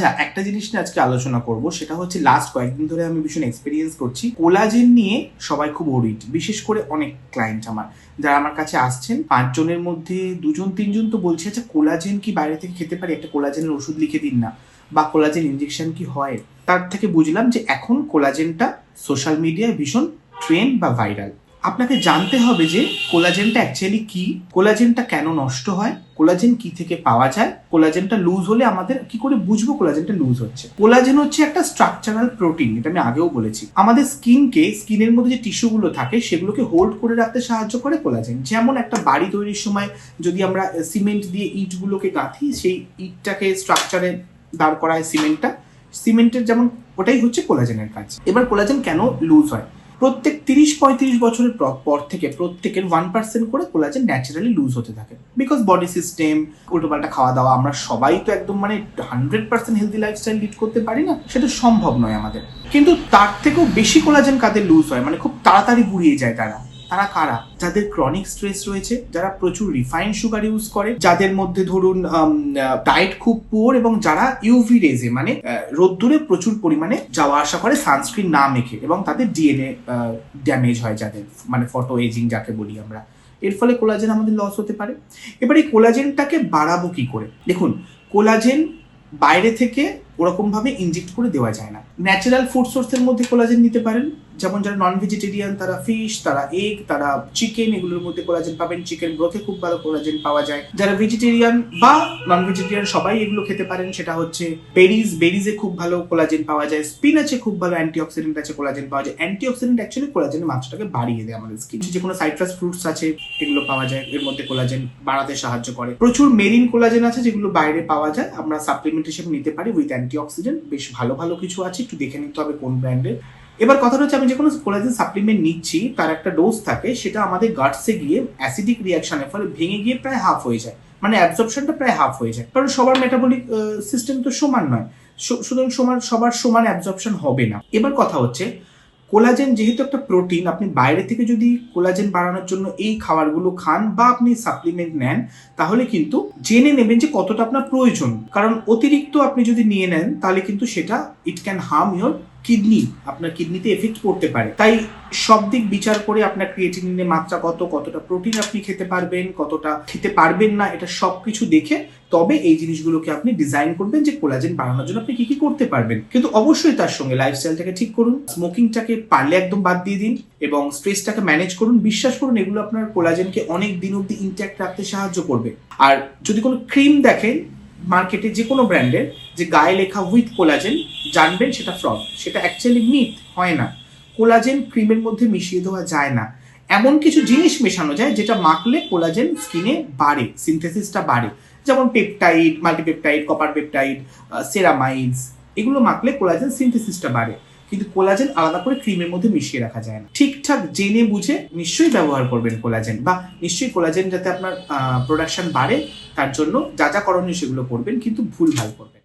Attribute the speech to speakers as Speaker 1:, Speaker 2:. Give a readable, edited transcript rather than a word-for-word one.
Speaker 1: আচ্ছা, একটা জিনিস নিয়ে আজকে আলোচনা করব, সেটা হচ্ছে লাস্ট কয়েকদিন ধরে আমি ভীষণ এক্সপেরিয়েন্স করছি কোলাজেন নিয়ে। সবাই খুব ওরিড, বিশেষ করে অনেক ক্লায়েন্ট আমার যারা আমার কাছে আসছেন, 5 জনের মধ্যে 2-3 জন তো বলছে আচ্ছা কোলাজেন কি বাইরে থেকে খেতে পারি, একটা কোলাজেনের ওষুধ লিখে দিন না, বা কোলাজেন ইনজেকশন কি হয়। তার থেকে বুঝলাম যে এখন কোলাজেনটা সোশ্যাল মিডিয়ায় ভীষণ ট্রেন্ড বা ভাইরাল। আপনাকে জানতে হবে যে কোলাজেনটা অ্যাকচুয়ালি কি, কোলাজেনটা কেন নষ্ট হয়, কোলাজেন কি থেকে পাওয়া যায়, কোলাজেনটা লুজ হলে আমাদের কি করে বুঝবো কোলাজেনটা লুজ হচ্ছে। কোলাজেন হচ্ছে একটা স্ট্রাকচারাল প্রোটিন, এটা আমি আগেও বলেছি। আমাদের স্কিনের মধ্যে যে টিস্যুগুলো থাকে সেগুলোকে হোল্ড করে রাখতে সাহায্য করে কোলাজেন। যেমন একটা বাড়ি তৈরির সময় যদি আমরা সিমেন্ট দিয়ে ইটগুলোকে গাঁথি, সেই ইটটাকে স্ট্রাকচারে দাঁড় করায় সিমেন্টের যেমন, ওটাই হচ্ছে কোলাজেনের কাজ। এবার কোলাজেন কেন লুজ হয়? প্রত্যেক 30-35 বছরের পর থেকে প্রত্যেকের 1% করে কোলাজেন ন্যাচারালি লুজ হতে থাকে। বিকজ বডি সিস্টেম, উল্টোপাল্টা খাওয়া দাওয়া, আমরা সবাই তো একদম 100% হেলদি লাইফস্টাইল লিড করতে পারি না, সেটা সম্ভব নয় আমাদের। কিন্তু তার থেকেও বেশি কোলাজেন কাদের লুজ হয়, খুব তাড়াতাড়ি গুড়িয়ে যায় তারা কারা? যাদের ক্রনিক স্ট্রেস রয়েছে, যারা প্রচুর রিফাইন্ড সুগার ইউজ করে, যাদের মধ্যে ধরুন ডায়েট খুব পুয়ার, এবং যারা ইউভি রেজে রোদ্দুরে প্রচুর পরিমাণে যাওয়া আসা করে সানস্ক্রিন না মেখে, এবং তাদের ডিএনএ ড্যামেজ হয়, যাদের ফটো এজিং যাকে বলি আমরা। এর ফলে কোলাজেন আমাদের লস হতে পারে। এবার এই কোলাজেনটাকে বাড়াবো কি করে? দেখুন, কোলাজেন বাইরে থেকে ওরকম ভাবে ইনজেক্ট করে দেওয়া যায় না। ন্যাচারাল ফুড সোর্সের মধ্যে কোলাজেন নিতে পারেন, যেমন যারা নন ভেজিটেরিয়ান তারা ফিশ, তারা এগ, তারা চিকেন, এগুলোর মধ্যে কোলাজেন পাবেন। চিকেন ব্রথে খুব ভালো কোলাজেন পাওয়া যায়। যারা ভেজিটেরিয়ান বা নন ভেজিটেরিয়ান সবাই এগুলো খেতে পারেন, সেটা হচ্ছে বেরিজে খুব ভালো কোলাজেন পাওয়া যায়। স্পিনাচে খুব ভালো অ্যান্টিঅক্সিডেন্ট আছে, কোলাজেন পাওয়া যায়। অ্যান্টিঅক্সিডেন্ট অ্যাকচুয়ালি কোলাজেনের মাত্রাটাকে বাড়িয়ে দেয় আমাদের স্কিন। যে কোনো সাইট্রাস ফ্রুটস আছে, এগুলো পাওয়া যায়, এর মধ্যে কোলাজেন বাড়াতে সাহায্য করে। প্রচুর মেরিন কোলাজেন আছে যেগুলো বাইরে পাওয়া যায়, আমরা সাপ্লিমেন্ট হিসেবে নিতে পারি উইথ অ্যান্টিঅক্সিডেন্ট। বেশ ভালো কিছু আছে, একটু দেখে নিতে হবে কোন ব্র্যান্ডের। এবার কথাটা হচ্ছে, আমি যে কোনো কোলাজেন সাপ্লিমেন্ট নিচ্ছি তার একটা ডোজ থাকে, সেটা আমাদের গাটসে গিয়ে অ্যাসিডিক রিয়াকশনের ফলে ভেঙে গিয়ে প্রায় হাফ হয়ে যায়, অ্যাবজর্পশনটা প্রায় হাফ হয়ে যায়। কারণ সবার মেটাবলিক সিস্টেম তো সমান নয়, সুতরাং সবার সমান অ্যাবজর্পশন হবে না। এবার কথা হচ্ছে, কোলাজেন যেহেতু একটা প্রোটিন, আপনি বাইরে থেকে যদি কোলাজেন বাড়ানোর জন্য এই খাবারগুলো খান বা আপনি সাপ্লিমেন্ট নেন, তাহলে কিন্তু জেনে নেবেন যে কতটা আপনার প্রয়োজন। কারণ অতিরিক্ত আপনি যদি নিয়ে নেন তাহলে কিন্তু সেটা it can harm your kidney, আপনার কিডনিতে এফেক্ট করতে পারে। তাই সব দিক বিচার করে আপনার ক্রিয়েটিনিনের মাত্রা কতটা প্রোটিন আপনি খেতে পারবেন, কতটা খেতে পারবেন না, এটা সবকিছু দেখে তবে এই জিনিসগুলোকে আপনি ডিজাইন করবেন যে কোলাজেন বাড়ানোর জন্য আপনি কি করতে পারবেন। কিন্তু অবশ্যই তার সঙ্গে লাইফস্টাইলটাকে ঠিক করুন, স্মোকিংটাকে পারলে একদম বাদ দিয়ে দিন, এবং স্ট্রেসটাকে ম্যানেজ করুন। বিশ্বাস করুন, এগুলো আপনার কোলাজেনকে অনেক দিন অব্দি ইনট্যাক্ট রাখতে সাহায্য করবে। আর যদি কোনো ক্রিম দেখেন মার্কেটে যে কোনো ব্র্যান্ডের, যে গায়ে লেখা উইথ কোলাজেন, জানবেন সেটা ফ্রড, সেটা অ্যাকচুয়ালি মিথ, হয় না। কোলাজেন ক্রিমের মধ্যে মিশিয়ে দেওয়া যায় না। এমন কিছু জিনিস মেশানো যায় যেটা মাখলে কোলাজেন স্কিনে বাড়ে, সিনথেসিসটা বাড়ে। যেমন peptide, multipeptide, copper peptide, ceramides, এগুলো মাখলে কোলাজেন সিনথেসিসটা বাড়ে। কিন্তু কোলাজেন আলাদা করে ক্রিমের মধ্যে মিশিয়ে রাখা যায় না। ঠিকঠাক জেনে বুঝে নিশ্চয়ই ব্যবহার করবেন কোলাজেন, বা নিশ্চয়ই কোলাজেন যাতে আপনার প্রোডাকশন বাড়ে তার জন্য যা করণীয় সেগুলো করবেন, কিন্তু ভুলভাল করবেন।